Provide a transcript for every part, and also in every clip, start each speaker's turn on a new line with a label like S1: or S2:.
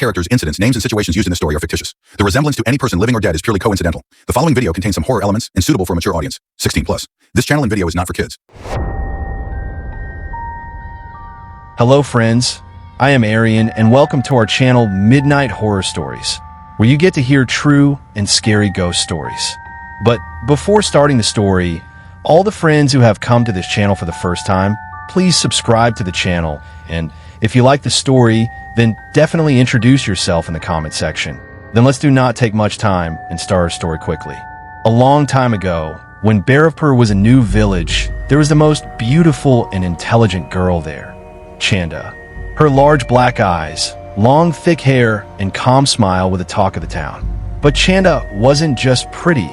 S1: characters, incidents, names, and situations used in this story are fictitious. The resemblance to any person living or dead is purely coincidental. The following video contains some horror elements and suitable for a mature audience, 16 plus. This channel and video is not for kids.
S2: Hello friends, I am Arian and welcome to our channel Midnight Horror Stories, where you get to hear true and scary ghost stories. But before starting the story, all the friends who have come to this channel for the first time, please subscribe to the channel, and if you like the story, then definitely introduce yourself in the comment section. Then let's do not take much time and start our story quickly. A long time ago, when Barapur was a new village, there was the most beautiful and intelligent girl there, Chanda. Her large black eyes, long thick hair, and calm smile were the talk of the town. But Chanda wasn't just pretty.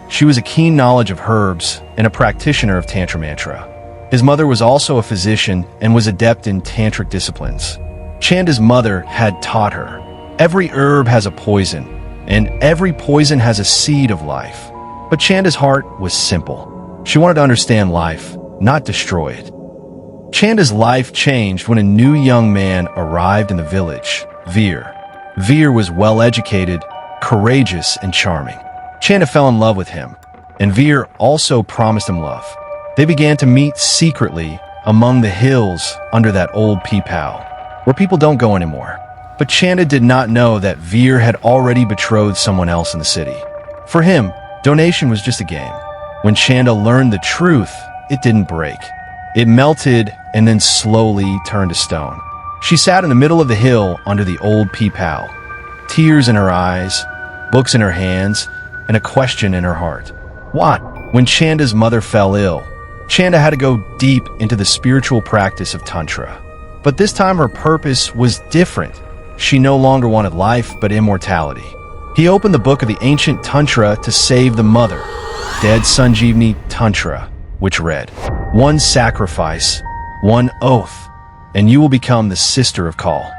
S2: She was a keen knowledge of herbs and a practitioner of Tantra Mantra. His mother was also a physician and was adept in tantric disciplines. Chanda's mother had taught her, every herb has a poison, and every poison has a seed of life. But Chanda's heart was simple. She wanted to understand life, not destroy it. Chanda's life changed when a new young man arrived in the village, Veer. Veer was well-educated, courageous, and charming. Chanda fell in love with him, and Veer also promised him love. They began to meet secretly among the hills under that old peepal, where people don't go anymore. But Chanda did not know that Veer had already betrothed someone else in the city. For him, donation was just a game. When Chanda learned the truth, it didn't break. It melted and then slowly turned to stone. She sat in the middle of the hill under the old peepal, tears in her eyes, books in her hands, and a question in her heart. What? When Chanda's mother fell ill, Chanda had to go deep into the spiritual practice of Tantra. But this time her purpose was different. She no longer wanted life, but immortality. He opened the book of the ancient Tantra to save the mother, Dead Sanjeevani Tantra, which read, "One sacrifice, one oath, and you will become the sister of Kal."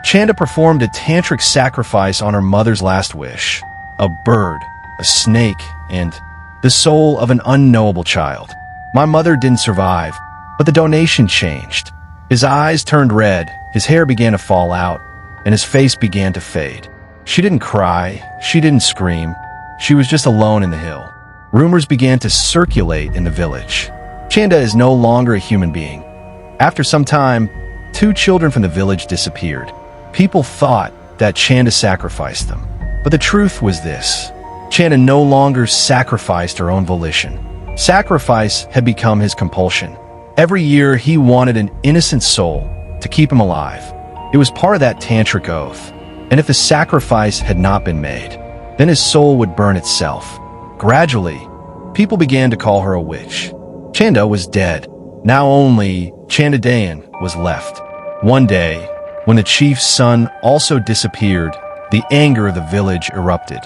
S2: Chanda performed a tantric sacrifice on her mother's last wish, a bird, a snake, and the soul of an unknowable child. My mother didn't survive, but the donation changed. His eyes turned red, his hair began to fall out, and his face began to fade. She didn't cry, she didn't scream, she was just alone in the hill. Rumors began to circulate in the village. Chanda is no longer a human being. After some time, 2 children from the village disappeared. People thought that Chanda sacrificed them. But the truth was this: Chanda no longer sacrificed her own volition. Sacrifice had become his compulsion. Every year, he wanted an innocent soul to keep him alive. It was part of that tantric oath. And if the sacrifice had not been made, then his soul would burn itself. Gradually, people began to call her a witch. Chanda was dead. Now only Chandayan was left. One day, when the chief's son also disappeared, the anger of the village erupted.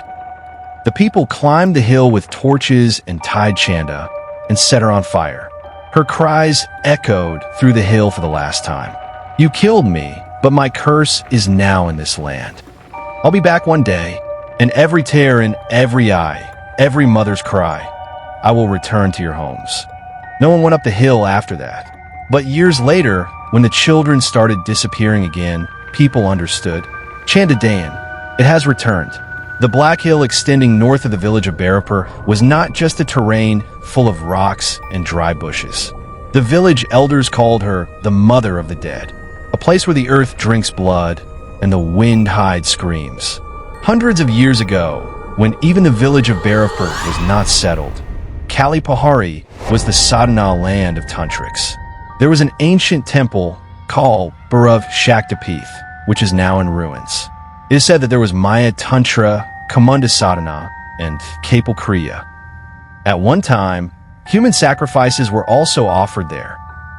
S2: The people climbed the hill with torches and tied Chanda and set her on fire. Her cries echoed through the hill for the last time. "You killed me, but my curse is now in this land. I'll be back one day, and every tear in every eye, every mother's cry, I will return to your homes." No one went up the hill after that. But years later, when the children started disappearing again, people understood. Chandayan, it has returned. The Black Hill extending north of the village of Barapur was not just a terrain full of rocks and dry bushes. The village elders called her the Mother of the Dead, a place where the earth drinks blood and the wind hides screams. Hundreds of years ago, when even the village of Barapur was not settled, Kalipahari was the sadhana land of tantrics. There was an ancient temple called Bhairav Shaktapith, which is now in ruins. It is said that there was Maya Tantra, Kamunda Sadhana, and Kapil Kriya. At one time, human sacrifices were also offered there,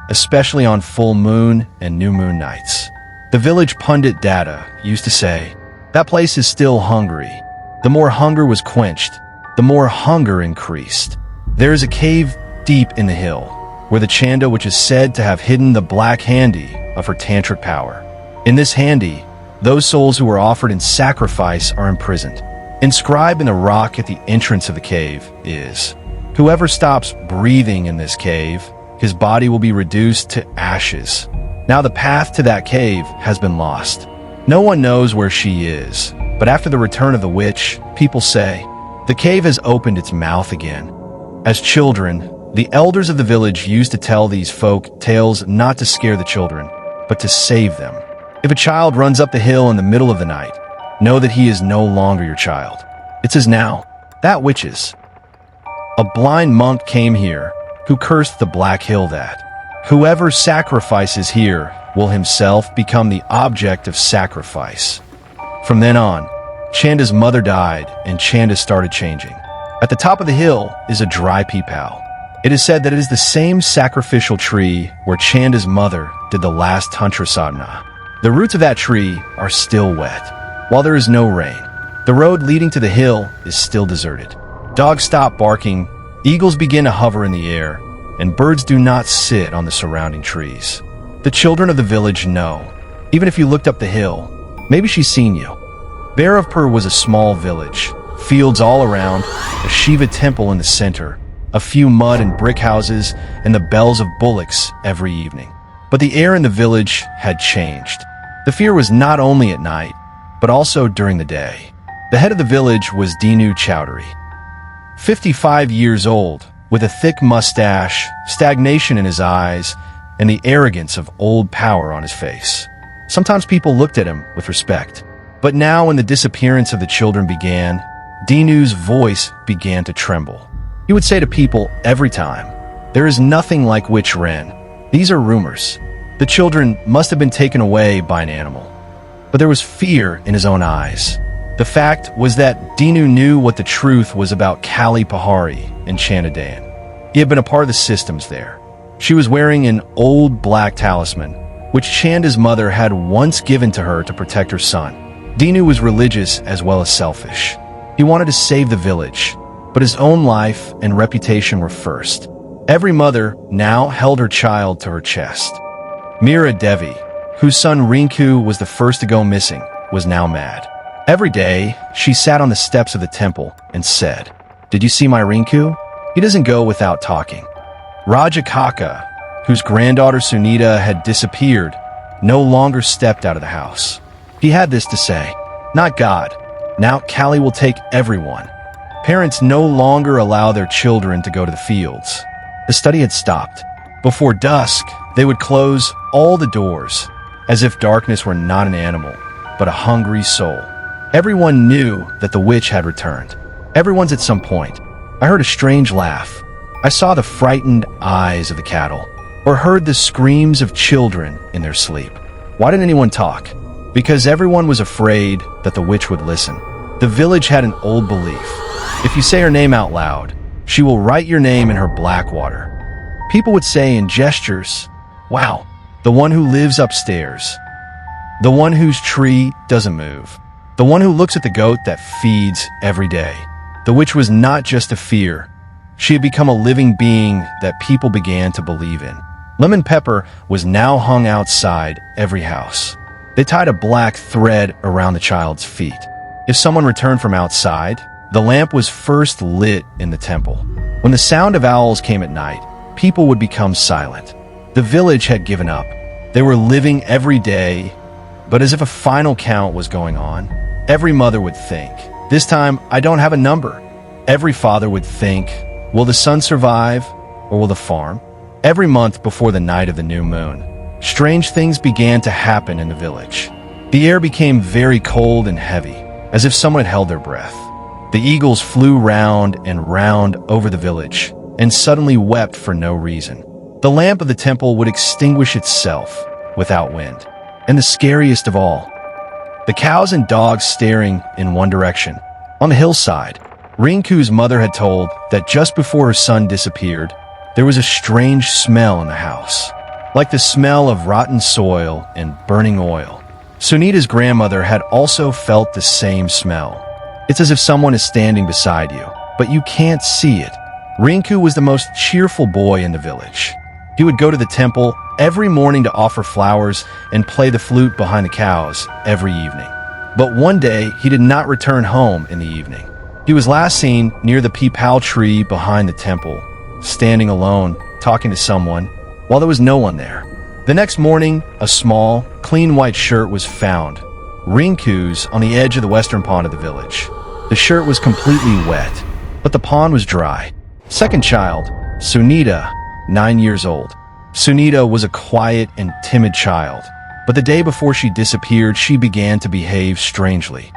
S2: especially on full moon and new moon nights. The village pundit Dada used to say, "That place is still hungry." The more hunger was quenched, the more hunger increased. There is a cave deep in the hill, where the Chanda, which is said to have hidden the black handi of her tantric power. In this handi, those souls who were offered in sacrifice are imprisoned. Inscribed in the rock at the entrance of the cave is, "Whoever stops breathing in this cave, his body will be reduced to ashes." Now the path to that cave has been lost. No one knows where she is, but after the return of the witch, people say, the cave has opened its mouth again. As children, the elders of the village used to tell these folk tales not to scare the children, but to save them. If a child runs up the hill in the middle of the night, know that he is no longer your child. It says now, that witches. A blind monk came here, who cursed the black hill that whoever sacrifices here will himself become the object of sacrifice. From then on, Chanda's mother died and Chanda started changing. At the top of the hill is a dry peepal. It is said that it is the same sacrificial tree where Chanda's mother did the last tantra sadhana. The roots of that tree are still wet. While there is no rain, the road leading to the hill is still deserted. Dogs stop barking, eagles begin to hover in the air, and birds do not sit on the surrounding trees. The children of the village know. Even if you looked up the hill, maybe she's seen you. Bairavpur was a small village, fields all around, a Shiva temple in the center, a few mud and brick houses, and the bells of bullocks every evening. But the air in the village had changed. The fear was not only at night, but also during the day. The head of the village was Dinu Chowdhury. 55 years old, with a thick mustache, stagnation in his eyes, and the arrogance of old power on his face. Sometimes people looked at him with respect. But now when the disappearance of the children began, Dinu's voice began to tremble. He would say to people every time, "There is nothing like Witch Wren. These are rumors. The children must have been taken away by an animal." But there was fear in his own eyes. The fact was that Dinu knew what the truth was about Kali Pahari and Chandadan. He had been a part of the systems there. She was wearing an old black talisman, which Chanda's mother had once given to her to protect her son. Dinu was religious as well as selfish. He wanted to save the village, but his own life and reputation were first. Every mother now held her child to her chest. Meera Devi, whose son Rinku was the first to go missing, was now mad. Every day, she sat on the steps of the temple and said, "Did you see my Rinku? He doesn't go without talking." Raja Kaka, whose granddaughter Sunita had disappeared, no longer stepped out of the house. He had this to say, "Not God. Now Kali will take everyone." Parents no longer allow their children to go to the fields. The study had stopped. Before dusk, they would close all the doors, as if darkness were not an animal, but a hungry soul. Everyone knew that the witch had returned. Everyone's at some point. I heard a strange laugh. I saw the frightened eyes of the cattle, or heard the screams of children in their sleep. Why didn't anyone talk? Because everyone was afraid that the witch would listen. The village had an old belief. If you say her name out loud, she will write your name in her black water. People would say in gestures, "Wow, the one who lives upstairs. The one whose tree doesn't move. The one who looks at the goat that feeds every day." The witch was not just a fear. She had become a living being that people began to believe in. Lemon pepper was now hung outside every house. They tied a black thread around the child's feet. If someone returned from outside, the lamp was first lit in the temple. When the sound of owls came at night, people would become silent. The village had given up. They were living every day, but as if a final count was going on. Every mother would think, "This time I don't have a number." Every father would think, "Will the son survive, or will the farm?" Every month before the night of the new moon, strange things began to happen in the village. The air became very cold and heavy, as if someone had held their breath. The eagles flew round and round over the village, and suddenly wept for no reason. The lamp of the temple would extinguish itself without wind. And the scariest of all, the cows and dogs staring in one direction. On the hillside, Rinku's mother had told that just before her son disappeared, there was a strange smell in the house, like the smell of rotten soil and burning oil. Sunita's grandmother had also felt the same smell. It's as if someone is standing beside you, but you can't see it. Rinku was the most cheerful boy in the village. He would go to the temple every morning to offer flowers and play the flute behind the cows every evening. But one day, he did not return home in the evening. He was last seen near the peepal tree behind the temple, standing alone, talking to someone, while there was no one there. The next morning, a small, clean white shirt was found, Rinkus, on the edge of the western pond of the village. The shirt was completely wet, but the pond was dry. Second child, Sunita, 9 years old. Sunita was a quiet and timid child, but the day before she disappeared, she began to behave strangely.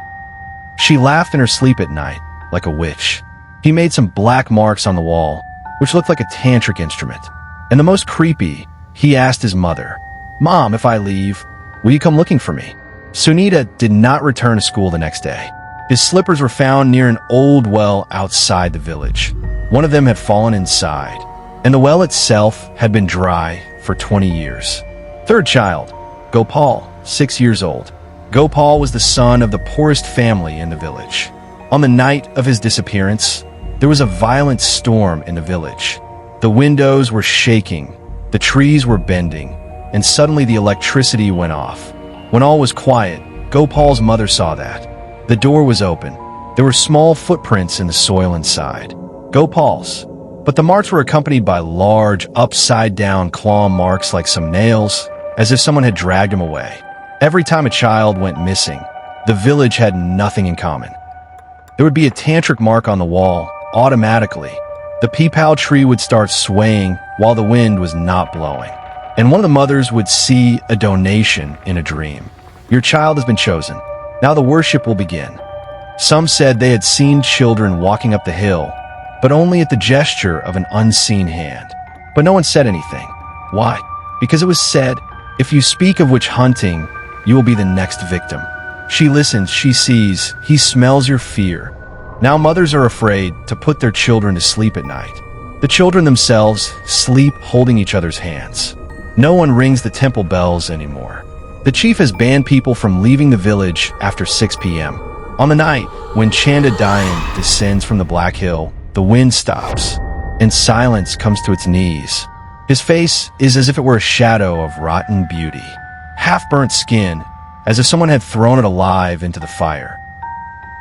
S2: She laughed in her sleep at night, like a witch. He made some black marks on the wall, which looked like a tantric instrument. And the most creepy, he asked his mother, "Mom, if I leave, will you come looking for me?" Sunita did not return to school the next day. His slippers were found near an old well outside the village. One of them had fallen inside, and the well itself had been dry for 20 years. Third child, Gopal, 6 years old. Gopal was the son of the poorest family in the village. On the night of his disappearance, there was a violent storm in the village. The windows were shaking, the trees were bending, and suddenly the electricity went off. When all was quiet, Gopal's mother saw that. The door was open. There were small footprints in the soil inside. Gopal's. But the marks were accompanied by large, upside-down claw marks like some nails, as if someone had dragged him away. Every time a child went missing, the village had nothing in common. There would be a tantric mark on the wall, automatically. The peepal tree would start swaying while the wind was not blowing. And one of the mothers would see a donation in a dream. "Your child has been chosen. Now the worship will begin." Some said they had seen children walking up the hill, but only at the gesture of an unseen hand. But no one said anything. Why? Because it was said, if you speak of witch hunting, you will be the next victim. She listens, she sees, he smells your fear. Now mothers are afraid to put their children to sleep at night. The children themselves sleep holding each other's hands. No one rings the temple bells anymore. The chief has banned people from leaving the village after 6 p.m. On the night when Chandadayan descends from the Black Hill, the wind stops, and silence comes to its knees. His face is as if it were a shadow of rotten beauty. Half-burnt skin, as if someone had thrown it alive into the fire.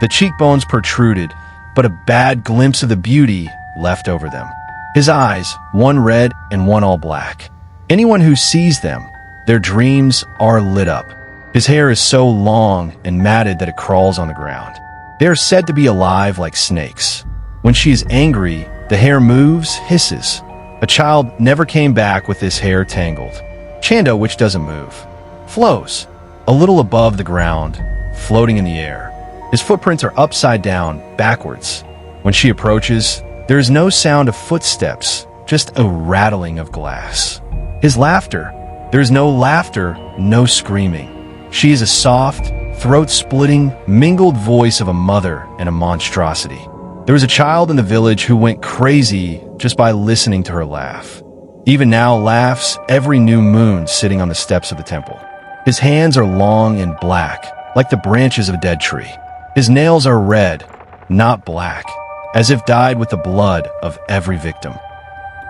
S2: The cheekbones protruded, but a bad glimpse of the beauty left over them. His eyes, one red and one all black. Anyone who sees them, their dreams are lit up. His hair is so long and matted that it crawls on the ground. They are said to be alive like snakes. When she is angry, the hair moves, hisses. A child never came back with his hair tangled. Chanda, which doesn't move, flows, a little above the ground, floating in the air. His footprints are upside down, backwards. When she approaches, there is no sound of footsteps, just a rattling of glass. His laughter, there is no laughter, no screaming. She is a soft, throat-splitting, mingled voice of a mother and a monstrosity. There was a child in the village who went crazy just by listening to her laugh. Even now laughs every new moon sitting on the steps of the temple. His hands are long and black, like the branches of a dead tree. His nails are red, not black, as if dyed with the blood of every victim.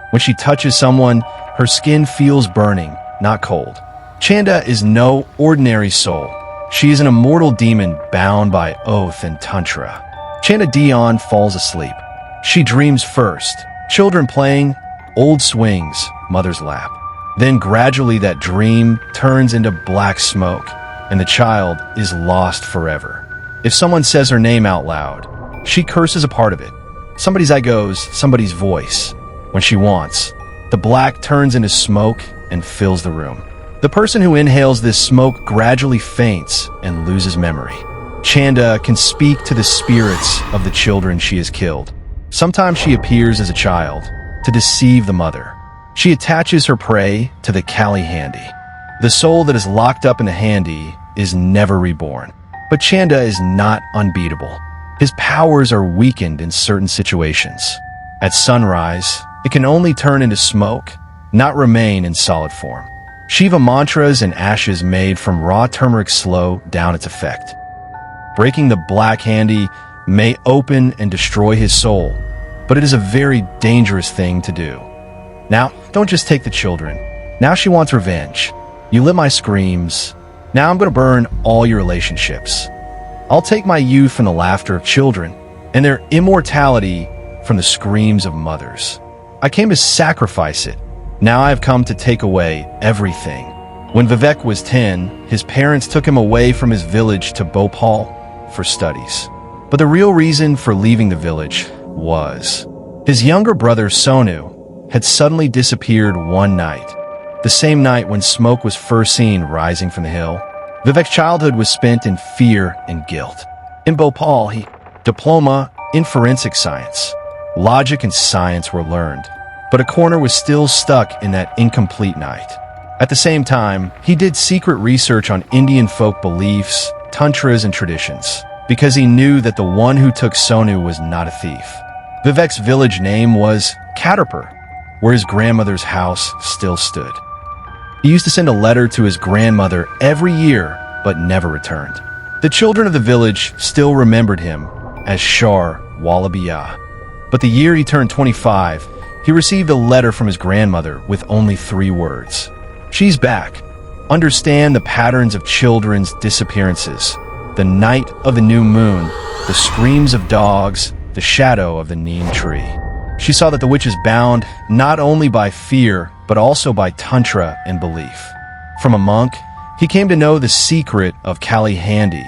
S2: When she touches someone, her skin feels burning, not cold. Chanda is no ordinary soul. She is an immortal demon bound by oath and tantra. Chanda Dion falls asleep. She dreams first, children playing, old swings, mother's lap. Then gradually that dream turns into black smoke, and the child is lost forever. If someone says her name out loud, she curses a part of it. Somebody's eye goes, somebody's voice. When she wants, the black turns into smoke and fills the room. The person who inhales this smoke gradually faints and loses memory. Chanda can speak to the spirits of the children she has killed. Sometimes she appears as a child to deceive the mother. She attaches her prey to the Kali Handi. The soul that is locked up in the Handi is never reborn. But Chanda is not unbeatable. His powers are weakened in certain situations. At sunrise, it can only turn into smoke, not remain in solid form. Shiva mantras and ashes made from raw turmeric slow down its effect. Breaking the black handi may open and destroy his soul, but it is a very dangerous thing to do. Now, don't just take the children. Now she wants revenge. You lit my screams. Now I'm going to burn all your relationships. I'll take my youth from the laughter of children and their immortality from the screams of mothers. I came to sacrifice it. Now I have come to take away everything. When Vivek was 10, his parents took him away from his village to Bhopal for studies. But the real reason for leaving the village was his younger brother Sonu had suddenly disappeared one night, the same night when smoke was first seen rising from the hill. Vivek's childhood was spent in fear and guilt. In Bhopal, he diploma in forensic science. Logic and science were learned, but a corner was still stuck in that incomplete night. At the same time, he did secret research on Indian folk beliefs, tantras, and traditions, because he knew that the one who took Sonu was not a thief. Vivek's village name was Katarpur, where his grandmother's house still stood. He used to send a letter to his grandmother every year, but never returned. The children of the village still remembered him as Shar Wallabiya. But the year he turned 25, he received a letter from his grandmother with only 3 words. She's back. Understand the patterns of children's disappearances. The night of the new moon, the screams of dogs, the shadow of the neem tree. She saw that the witch is bound not only by fear, but also by tantra and belief. From a monk, he came to know the secret of Kali Handi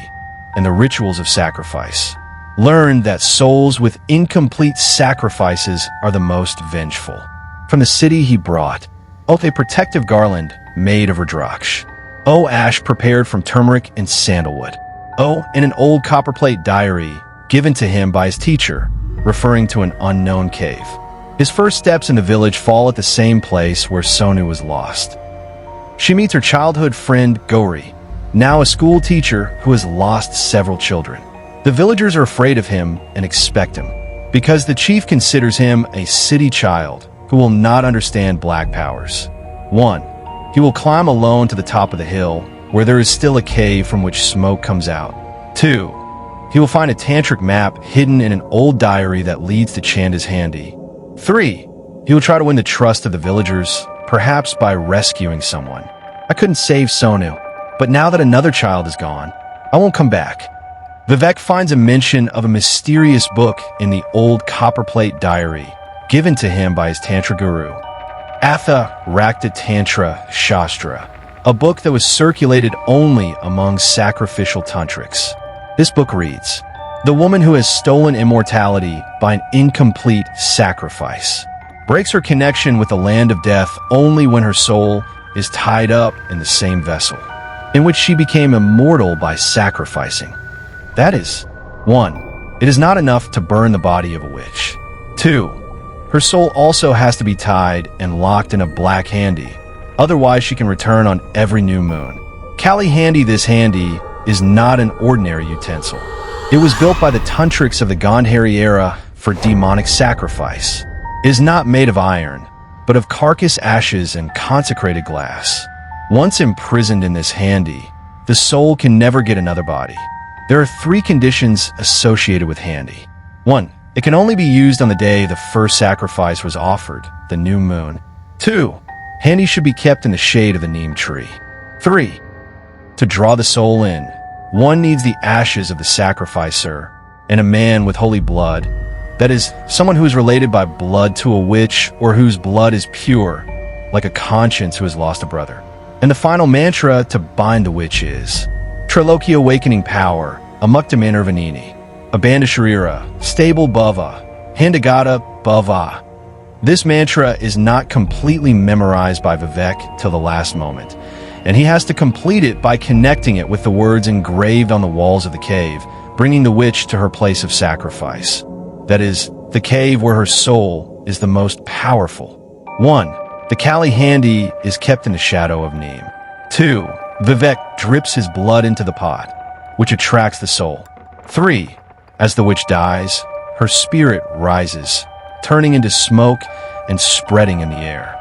S2: and the rituals of sacrifice. Learned that souls with incomplete sacrifices are the most vengeful. From the city he brought a protective garland made of Rudraksh. Ash prepared from turmeric and sandalwood. In an old copperplate diary given to him by his teacher, referring to an unknown cave. His first steps in the village fall at the same place where Sonu was lost. She meets her childhood friend Gauri, now a school teacher who has lost several children. The villagers are afraid of him and expect him, because the chief considers him a city child who will not understand black powers. 1. He will climb alone to the top of the hill, where there is still a cave from which smoke comes out. 2. He will find a tantric map hidden in an old diary that leads to Chanda's Handi. 3. He will try to win the trust of the villagers, perhaps by rescuing someone. I couldn't save Sonu, but now that another child is gone, I won't come back. Vivek finds a mention of a mysterious book in the old copperplate diary given to him by his Tantra guru, Atha Rakta Tantra Shastra, a book that was circulated only among sacrificial tantrics. This book reads, "The woman who has stolen immortality by an incomplete sacrifice breaks her connection with the land of death only when her soul is tied up in the same vessel, in which she became immortal by sacrificing." That is, 1. It is not enough to burn the body of a witch. 2. Her soul also has to be tied and locked in a black handi, otherwise she can return on every new moon. Kali Handi, this handi, is not an ordinary utensil. It was built by the tantrics of the Gandhari era for demonic sacrifice. It is not made of iron, but of carcass ashes and consecrated glass. Once imprisoned in this handi, the soul can never get another body. There are 3 conditions associated with handi. 1. It can only be used on the day the first sacrifice was offered, the new moon. 2. Handi should be kept in the shade of the neem tree. 3. To draw the soul in, one needs the ashes of the sacrificer and a man with holy blood, that is, someone who is related by blood to a witch or whose blood is pure, like a conscience who has lost a brother. And the final mantra to bind the witch is Triloki Awakening Power, Amuktamanur Vanini, Abanda Sharira, Stable Bhava, Handagata Bhava. This mantra is not completely memorized by Vivek till the last moment, and he has to complete it by connecting it with the words engraved on the walls of the cave, bringing the witch to her place of sacrifice. That is, the cave where her soul is the most powerful. 1. The Kali Handi is kept in the shadow of neem. 2. Vivek drips his blood into the pot, which attracts the soul. 3. As the witch dies, her spirit rises, turning into smoke and spreading in the air.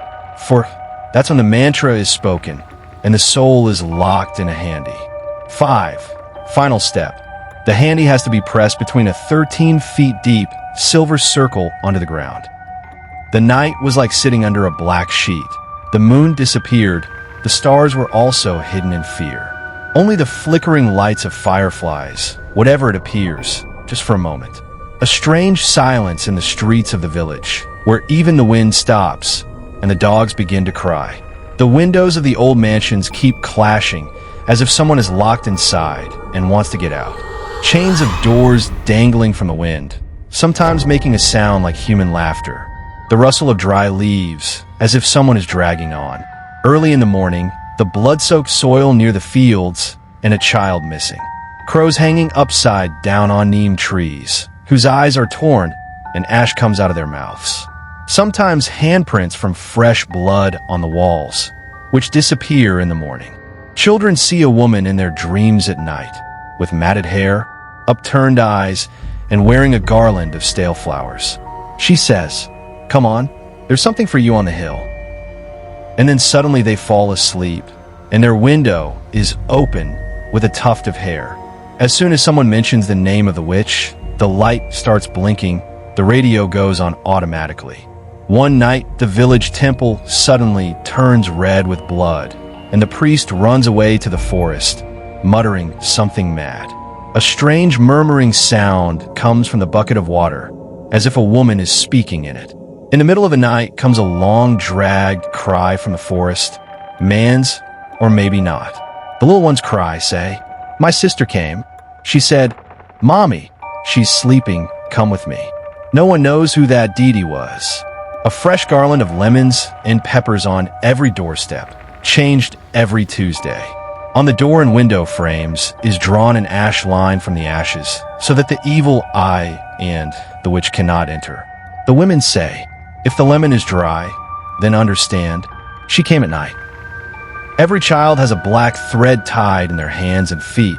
S2: 4. That's when the mantra is spoken, and the soul is locked in a handi. 5. Final step. The handi has to be pressed between a 13 feet deep silver circle onto the ground. The night was like sitting under a black sheet. The moon disappeared. The stars were also hidden in fear. Only the flickering lights of fireflies, whatever it appears, just for a moment. A strange silence in the streets of the village, where even the wind stops and the dogs begin to cry. The windows of the old mansions keep clashing, as if someone is locked inside and wants to get out. Chains of doors dangling from the wind, sometimes making a sound like human laughter. The rustle of dry leaves, as if someone is dragging on. Early in the morning, the blood-soaked soil near the fields, and a child missing. Crows hanging upside down on neem trees, whose eyes are torn and ash comes out of their mouths. Sometimes handprints from fresh blood on the walls, which disappear in the morning. Children see a woman in their dreams at night, with matted hair, upturned eyes, and wearing a garland of stale flowers. She says, "Come on, there's something for you on the hill." And then suddenly they fall asleep, and their window is open with a tuft of hair. As soon as someone mentions the name of the witch, the light starts blinking, the radio goes on automatically. One night, the village temple suddenly turns red with blood, and the priest runs away to the forest, muttering something mad. A strange murmuring sound comes from the bucket of water, as if a woman is speaking in it. In the middle of the night comes a long, dragged cry from the forest. Man's, or maybe not. The little ones cry, say, "My sister came. She said, 'Mommy, she's sleeping, come with me.'" No one knows who that deity was. A fresh garland of lemons and peppers on every doorstep, changed every Tuesday. On the door and window frames is drawn an ash line from the ashes, so that the evil eye and the witch cannot enter. The women say, if the lemon is dry, then understand, she came at night. Every child has a black thread tied in their hands and feet,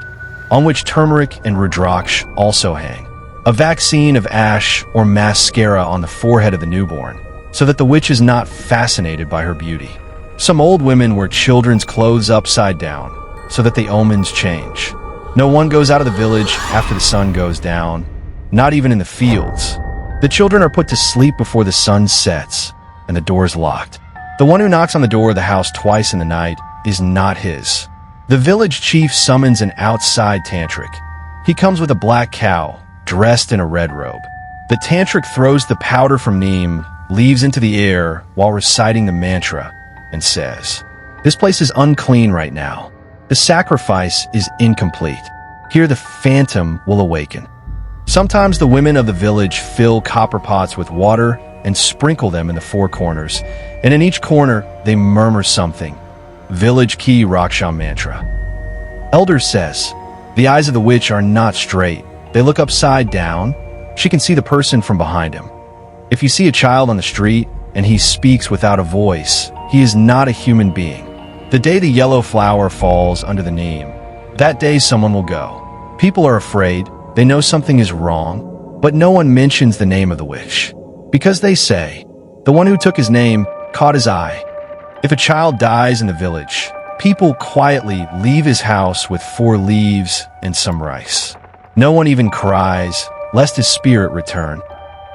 S2: on which turmeric and rudraksh also hang. A vaccine of ash or mascara on the forehead of the newborn, so that the witch is not fascinated by her beauty. Some old women wear children's clothes upside down, so that the omens change. No one goes out of the village after the sun goes down, not even in the fields. The children are put to sleep before the sun sets, and the door is locked. The one who knocks on the door of the house twice in the night is not his. The village chief summons an outside tantric. He comes with a black cow, dressed in a red robe. The tantric throws the powder from neem, leaves into the air while reciting the mantra, and says, "This place is unclean right now. The sacrifice is incomplete. Here the phantom will awaken." Sometimes the women of the village fill copper pots with water and sprinkle them in the four corners, and in each corner they murmur something. Village key Raksham mantra. Elder says, the eyes of the witch are not straight. They look upside down. She can see the person from behind him. If you see a child on the street and he speaks without a voice, he is not a human being. The day the yellow flower falls under the neem, that day someone will go. People are afraid. They know something is wrong, but no one mentions the name of the witch, because they say, the one who took his name caught his eye. If a child dies in the village, people quietly leave his house with 4 leaves and some rice. No one even cries, lest his spirit return.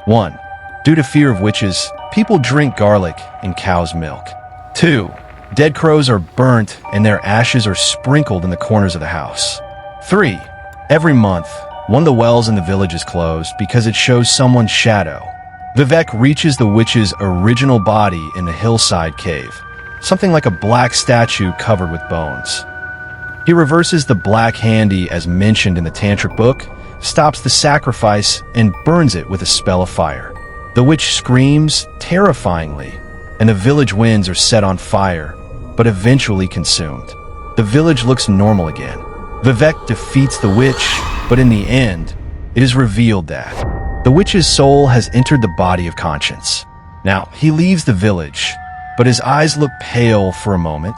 S2: 1. Due to fear of witches, people drink garlic and cow's milk. 2. Dead crows are burnt and their ashes are sprinkled in the corners of the house. 3. Every month, one of the wells in the village is closed because it shows someone's shadow. Vivek reaches the witch's original body in the hillside cave, something like a black statue covered with bones. He reverses the black handy as mentioned in the tantric book, stops the sacrifice, and burns it with a spell of fire. The witch screams terrifyingly, and the village winds are set on fire, but eventually consumed. The village looks normal again. Vivek defeats the witch, but in the end, it is revealed that the witch's soul has entered the body of conscience. Now, he leaves the village, but his eyes look pale for a moment.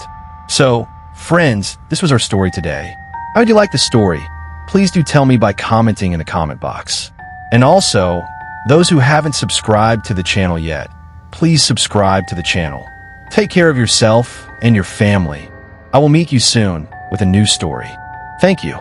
S2: So, friends, this was our story today. How did you like the story? Please do tell me by commenting in the comment box. And also, those who haven't subscribed to the channel yet, please subscribe to the channel. Take care of yourself and your family. I will meet you soon with a new story. Thank you.